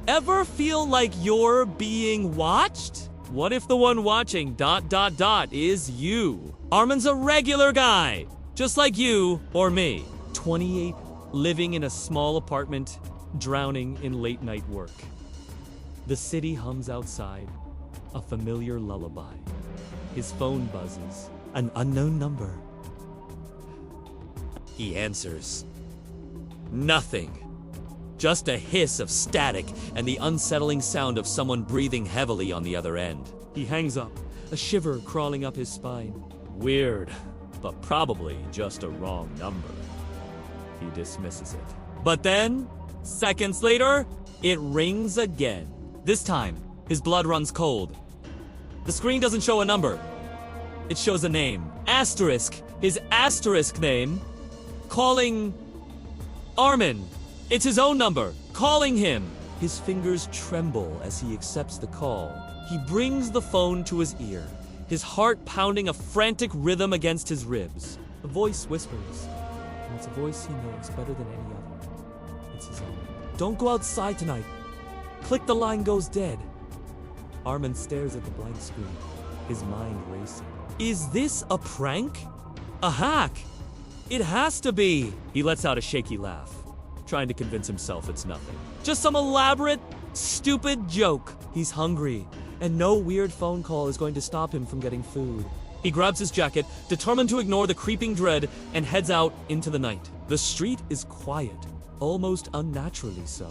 Ever feel like you're being watched? What if the one watching ... is you? Arman's a regular guy, just like you or me. 28, living in a small apartment, drowning in late-night work. The city hums outside, a familiar lullaby. His phone buzzes, an unknown number. He answers. Nothing. Just a hiss of static and the unsettling sound of someone breathing heavily on the other end. He hangs up, a shiver crawling up his spine. Weird, but probably just a wrong number. He dismisses it. But then, seconds later, it rings again. This time, his blood runs cold. The screen doesn't show a number. It shows a name. Asterisk. His asterisk name. Calling Arman. It's his own number. Calling him. His fingers tremble as he accepts the call. He brings the phone to his ear, his heart pounding a frantic rhythm against his ribs. The voice whispers, and it's a voice he knows better than any other. It's his own. Don't go outside tonight. Click the line goes dead. Arman stares at the blank screen, his mind racing. Is this a prank? A hack? It has to be. He lets out a shaky laugh, trying to convince himself it's nothing. Just some elaborate, stupid joke. He's hungry, and no weird phone call is going to stop him from getting food. He grabs his jacket, determined to ignore the creeping dread, and heads out into the night. The street is quiet, almost unnaturally so.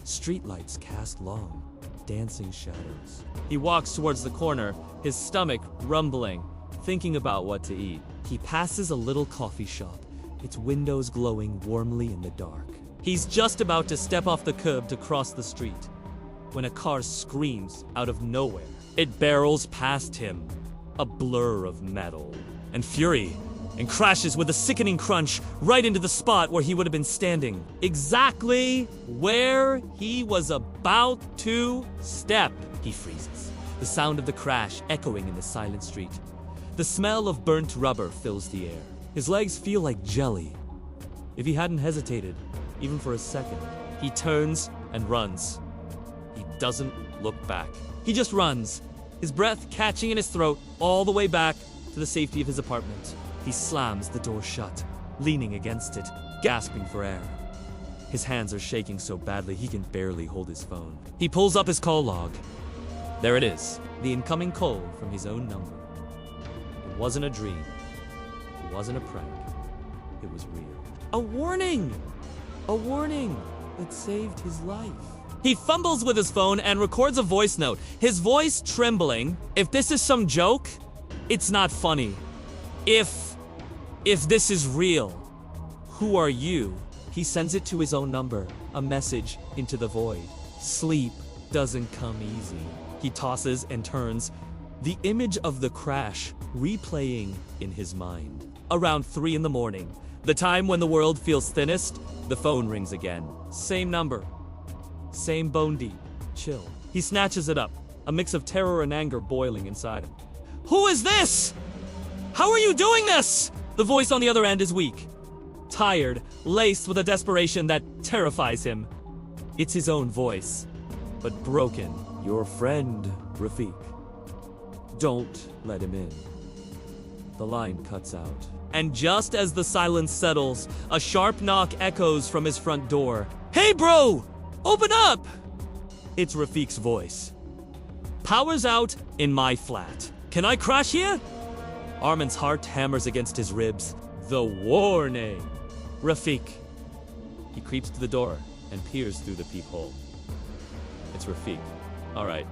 Streetlights cast long, dancing shadows. He walks towards the corner, his stomach rumbling, thinking about what to eat. He passes a little coffee shop, its windows glowing warmly in the dark. He's just about to step off the curb to cross the street, when a car screams out of nowhere. It barrels past him, a blur of metal and fury, and crashes with a sickening crunch right into the spot where he would have been standing. Exactly where he was about to step. He freezes, the sound of the crash echoing in the silent street. The smell of burnt rubber fills the air. His legs feel like jelly. If he hadn't hesitated, even for a second, he turns and runs. He doesn't look back. He just runs, his breath catching in his throat all the way back to the safety of his apartment. He slams the door shut, leaning against it, gasping for air. His hands are shaking so badly he can barely hold his phone. He pulls up his call log. There it is, the incoming call from his own number. It wasn't a dream. It wasn't a prank. It was real. A warning! A warning that saved his life. He fumbles with his phone and records a voice note, his voice trembling. If this is some joke, it's not funny. If this is real, who are you? He sends it to his own number, a message into the void. Sleep doesn't come easy. He tosses and turns, the image of the crash replaying in his mind. Around 3 in the morning, the time when the world feels thinnest, the phone rings again. Same number. Same bone deep. Chill. He snatches it up, a mix of terror and anger boiling inside him. Who is this? How are you doing this? The voice on the other end is weak, tired, laced with a desperation that terrifies him. It's his own voice, but broken. Your friend, Rafiq. Don't let him in. The line cuts out. And just as the silence settles, a sharp knock echoes from his front door. Hey bro! Open up! It's Rafiq's voice. Power's out in my flat. Can I crash here? Arman's heart hammers against his ribs. The warning! Rafiq. He creeps to the door and peers through the peephole. It's Rafiq. Alright.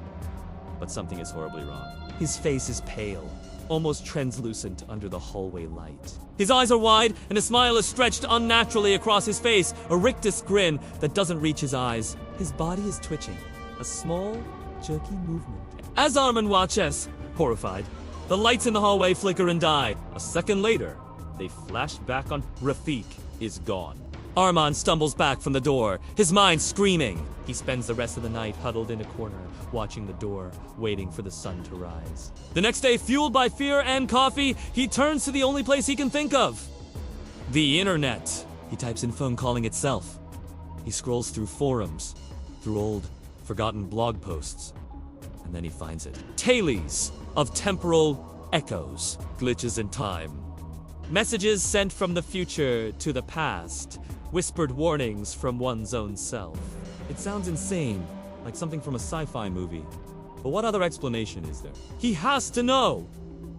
But something is horribly wrong. His face is pale, almost translucent under the hallway light. His eyes are wide, and a smile is stretched unnaturally across his face, a rictus grin that doesn't reach his eyes. His body is twitching, a small, jerky movement. As Arman watches, horrified, the lights in the hallway flicker and die. A second later, they flash back on. Rafiq is gone. Arman stumbles back from the door, his mind screaming. He spends the rest of the night huddled in a corner, watching the door, waiting for the sun to rise. The next day, fueled by fear and coffee, he turns to the only place he can think of. The internet. He types in phone calling itself. He scrolls through forums, through old, forgotten blog posts. And then he finds it. Tales of temporal echoes, glitches in time. Messages sent from the future to the past, whispered warnings from one's own self. It sounds insane, like something from a sci-fi movie. But what other explanation is there? He has to know!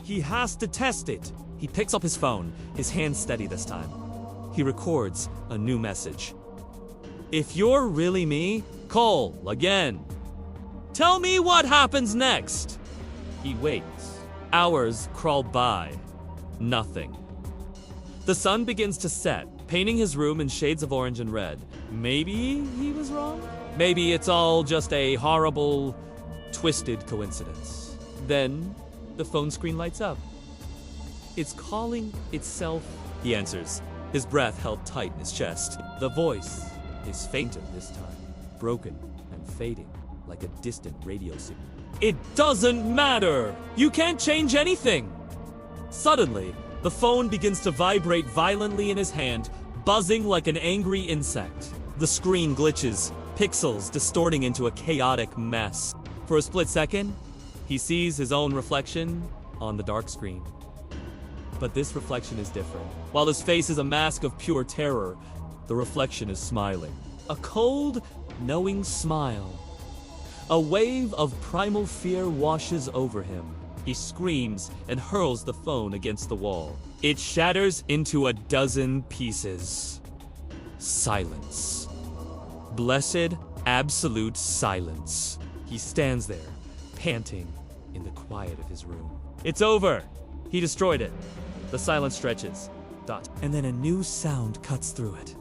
He has to test it! He picks up his phone, his hand steady this time. He records a new message. If you're really me, call again. Tell me what happens next. He waits. Hours crawl by. Nothing. The sun begins to set, painting his room in shades of orange and red. Maybe he was wrong? Maybe it's all just a horrible, twisted coincidence. Then, the phone screen lights up. It's calling itself. He answers, his breath held tight in his chest. The voice is fainter this time, broken and fading like a distant radio signal. It doesn't matter! You can't change anything! Suddenly, the phone begins to vibrate violently in his hand, buzzing like an angry insect. The screen glitches, pixels distorting into a chaotic mess. For a split second, he sees his own reflection on the dark screen. But this reflection is different. While his face is a mask of pure terror, the reflection is smiling. A cold, knowing smile. A wave of primal fear washes over him. He screams and hurls the phone against the wall. It shatters into a dozen pieces. Silence. Blessed, absolute silence. He stands there, panting in the quiet of his room. It's over. He destroyed it. The silence stretches. Dot. And then a new sound cuts through it.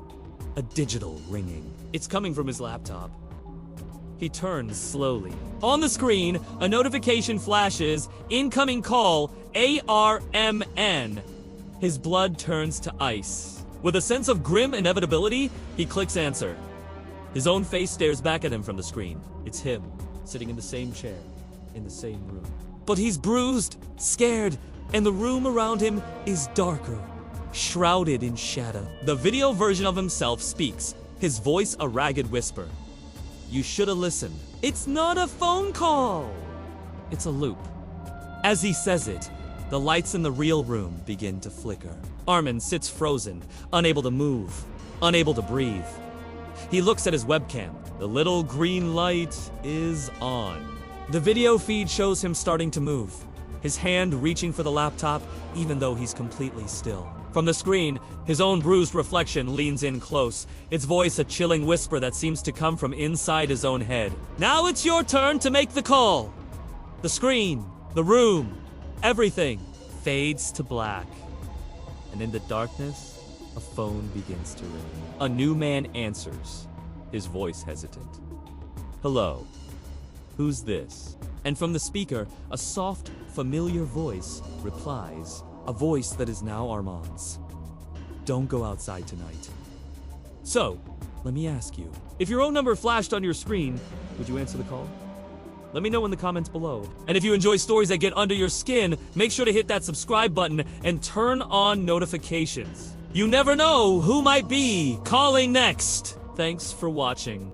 A digital ringing. It's coming from his laptop. He turns slowly. On the screen, a notification flashes, incoming call, ARMN. His blood turns to ice. With a sense of grim inevitability, he clicks answer. His own face stares back at him from the screen. It's him, sitting in the same chair, in the same room. But he's bruised, scared, and the room around him is darker, shrouded in shadow. The video version of himself speaks, his voice a ragged whisper. You should have listened. It's not a phone call. It's a loop. As he says it, the lights in the real room begin to flicker. Arman sits frozen, unable to move, unable to breathe. He looks at his webcam. The little green light is on. The video feed shows him starting to move, his hand reaching for the laptop even though he's completely still. From the screen, his own bruised reflection leans in close, its voice a chilling whisper that seems to come from inside his own head. Now it's your turn to make the call. The screen, the room, everything fades to black. And in the darkness, a phone begins to ring. A new man answers, his voice hesitant. Hello, who's this? And from the speaker, a soft, familiar voice replies, a voice that is now Arman's. Don't go outside tonight. So, let me ask you, if your own number flashed on your screen, would you answer the call? Let me know in the comments below. And if you enjoy stories that get under your skin, make sure to hit that subscribe button and turn on notifications. You never know who might be calling next. Thanks for watching.